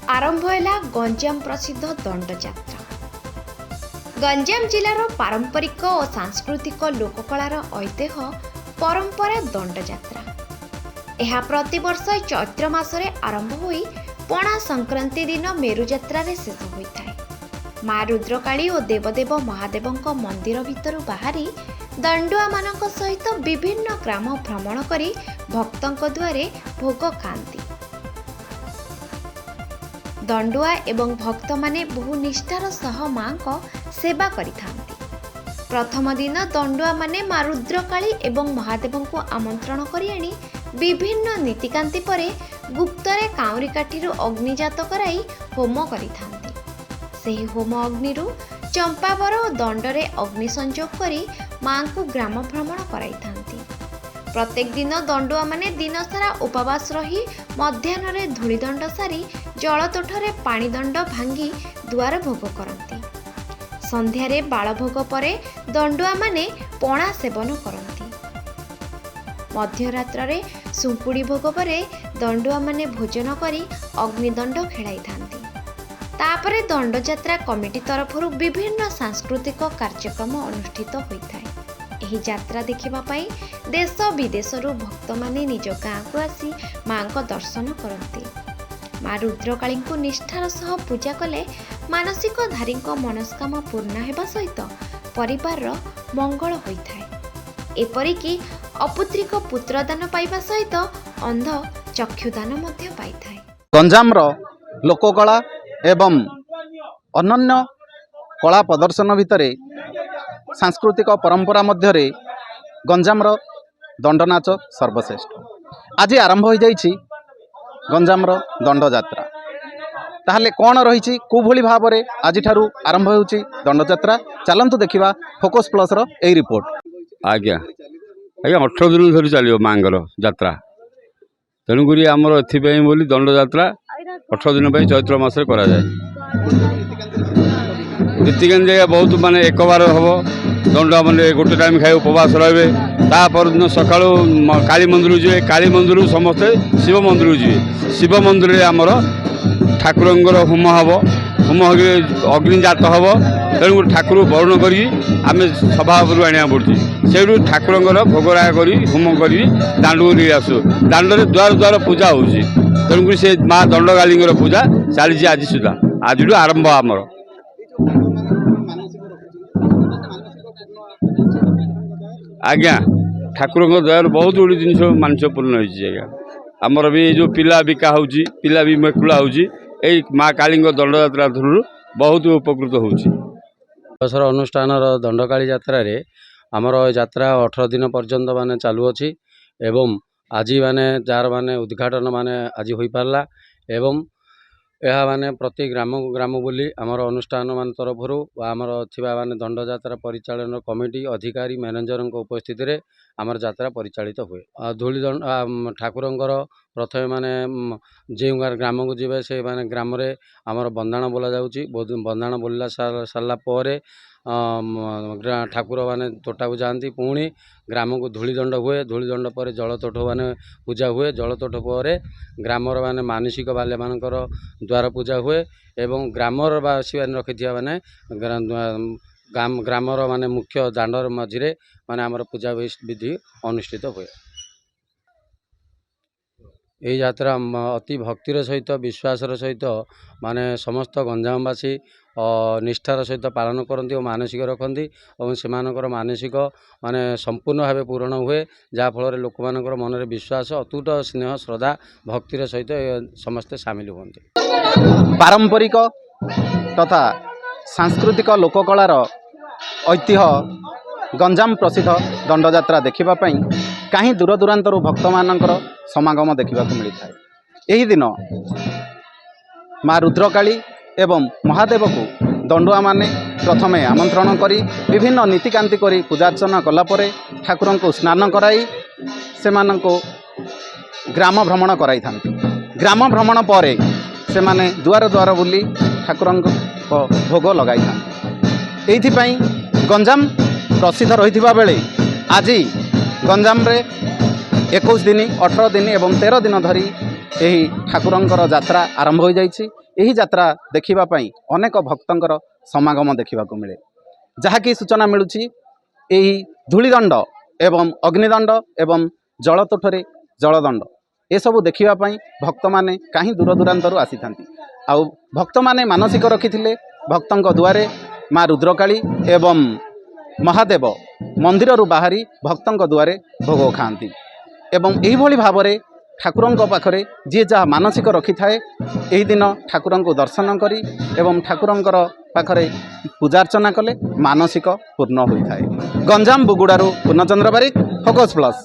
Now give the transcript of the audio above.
आरंभ है गंजाम प्रसिद्ध दंडयात्रा। गंजाम जिलार पारंपरिक और सांस्कृतिक लोककलार ऐतिह्य परंपरा दंडयात्रा। यह प्रतिवर्ष चैत्र मासरे आरंभ होई पणा संक्रांति दिन मेरुयात्रा शेष होता है। माँ रुद्रकाली और देवदेव महादेवों मंदिर भितर बाहरी दंडुआ मानक सहित विभिन्न ग्राम भ्रमण करी भक्तों द्वारे भोग खाती। दंडुआ एवं भक्त माने बहु निष्ठार सह माँ को सेवा करिथांती। प्रथम दिन दंडुआ माने माँ रुद्रकाली एवं महादेव को आमंत्रण करी आनी विभिन्न नीतिकांति परे गुप्तरे काउरी काठीरु अग्निजात कराई होम करिथांती। सेही होम अग्निरु चंपावर और दंडरे अग्नि संजोग करी माँ को ग्राम भ्रमण कराइथांती। प्रत्येक दिन दंडुआ माने दिन सारा उपवास रही मध्याह्न धूलीदंड सारी जलतोठरे पाणीदंड भांगी दुआर भोग करती। संध्यारे बालभोग परे दंडुआ माने पणा सेवन करती। मध्यरात्रे सुंकुड़ी भोग परे दंडुआ माने भोजन करी अग्निदंड खेलाई थांती। तापरे दंडयात्रा कमिटी तरफरु विभिन्न सांस्कृतिक कार्यक्रम अनुष्ठित होता है। एही यात्रा देखिबा पई देश विदेशरु भक्त माने निज गाँ को आसी माँ को दर्शन करती। माँ रुद्रकाली को निष्ठार सह पूजा कले मानसिक धारी मनस्काम पूर्ण हेबा सहित परिवार मंगल होता है। एपरिकी अपुत्रिक पुत्रदान पाइबा सहित अंध चक्षुदान मध्य पाइथाय। गंजाम लोककला एवं अनन्य कला प्रदर्शन भितरे सांस्कृतिक परंपरा मध्यरे गंजाम दंडनाच सर्वश्रेष्ठ। आज आरंभ हो जाइछि गंजाम दंडयात्रा। ताहले कौन रही कोभली भाव में आज आरंभ होउछि दंडयात्रा चलतु देखा फोकस प्लस यही रिपोर्ट। आज्ञा 18 दिन धरी चलो मांगर यात्रा। तेणुक आमर एथि दंडयात्रा 18 दिन चैत्र मास करा जाए। नीतिकांति बहुत माने एक बार हम दंड मैंने गोटे टाइम खाए उपवास रे। तापर दिन सका काली मंदिर जी, काली मंदिर समस्ते शिव मंदिर जी। शिव मंदिर आमर ठाकुर होम हम होम अग्निजात हम। तेणु ठाकुर वरुण कर सभा आने पड़ी से ठाकुर भोगरा कर होम कर दांड को नहीं आसू। दांडे द्वार द्वार पूजा हो। तेणुक से माँ दंडकाली पूजा चली आज सुधा आज आरंभ आमर। आज्ञा ठाकुर दयार बहुत गुड़ी जिन मानस पूर्ण होगा। आमर भी जो पिला बिका हो पिला भी मेकुला हो माँ काली दंडयात्रा थ्रु बहुत उपकृत हो। अनुष्ठान दंडकाली यात्रा रे आमर यात्रा 18 दिन पर्यंत माने चालू अच्छी एवं आज माने जार माने उद्घाटन माने आज हो पारला एवं यह माने प्रति ग्राम ग्राम बोली आमर अनुष्ठान मान तरफ आमर थिबा माने दंडयात्रा परिचालन कमिटी अधिकारी मैनेजर उपस्थित रे आमर यात्रा परिचालित हुए। धूली दंड ठाकुर प्रथम माने जो ग्राम को जीवे से माने ग्राम रे आमर बंदाण बोला जाउची। बंदाण बोलला सारा पर ठाकुर माने तोटा को जाती। पुणी ग्राम को धूलीदंड हुए। धूलीदंड पर जलतोठ माने पूजा हुए। जलतोठ पर ग्रामर माने मानसिक बाल्य मानकर द्वार पूजा हुए एवं ग्रामर बासी रखी माने ग्रामर माने मुख्य दांडर मझिरे माने आमर पूजा विधि अनुष्ठित हुए। यही यात्रा अति भक्तिर सहित विश्वासर सहित माने समस्त गंजामवासी निष्ठार सहित पालन करती और मानसिक रखती और से मानसिक माने संपूर्ण भाव पूरण हुए। जहाँफल लोक मानकर मन में विश्वास अतुट स्नेह श्रद्धा भक्तिर सहित समस्ते सामिल होती। पारंपरिक तथा सांस्कृतिक लोककलार ऐतिह्य गंजाम प्रसिद्ध दंडयात्रा देखापी कहीं दूर दूरांतर भक्त मानकर समागम देखा मिलता है। यही दिन माँ रुद्रकाली एवं महादेव को दंडुआ माने प्रथमे आमंत्रण करी विभिन्न नीतिकांति करी पूजार्चना कलापर ठाकुर को स्नान कराई से ग्राम भ्रमण कराई थांती। ग्राम भ्रमण पर से माने दुआर दुआर बुली ठाकुर भोग लगाई थांती। एइथिपाई गंजाम प्रसिद्ध रही बेले आज गंजाम रे 21 दिन 18 दिन एवं 13 दिन धरी ଏହି ଠାକୁରଙ୍କର ଯାତ୍ରା ଆରମ୍ଭ ହୋଇଯାଇଛି। ଏହି ଯାତ୍ରା ଦେଖିବା ପାଇଁ ଅନେକ ଭକ୍ତଙ୍କର ସମାଗମ ଦେଖିବାକୁ ମିଳେ। ଯାହାକି ସୂଚନା ମିଳୁଛି ଏହି ଧୂଳିଦଣ୍ଡ ଏବଂ ଅଗ୍ନିଦଣ୍ଡ ଏବଂ ଜଳତୁଠରେ ଜଳଦଣ୍ଡ ଏସବୁ ଦେଖିବା ପାଇଁ ଭକ୍ତମାନେ କାହିଁ ଦୂର ଦୂରାନ୍ତରୁ ଆସିଥାନ୍ତି। ଆଉ ଭକ୍ତମାନେ ମାନସିକ ରଖିଥିଲେ ଭକ୍ତଙ୍କ ଦୁଆରେ ମା ରୁଦ୍ରକାଳୀ ଏବଂ ମହାଦେବ ମନ୍ଦିରରୁ ବାହାରି ଭକ୍ତଙ୍କ ଦୁଆରେ ଭୋଗ ଖାଆନ୍ତି। ଏବଂ ଏହିଭଳି ଭାବରେ ଠାକୁରଙ୍କ ପାଖରେ ଯିଏ ଯାହା ମାନସିକ ରଖିଥାଏ ଏହି ଦିନ ଠାକୁରଙ୍କୁ ଦର୍ଶନ କରି ଏବଂ ଠାକୁରଙ୍କର ପାଖରେ ପୂଜାର୍ଚ୍ଚନା କଲେ ମାନସିକ ପୂର୍ଣ୍ଣ ହୋଇଥାଏ। ଗଞ୍ଜାମ ବୁଗୁଡ଼ାରୁ ପୂର୍ଣ୍ଣଚନ୍ଦ୍ର ବାରିକ, ଫୋକସ୍ ପ୍ଲସ୍।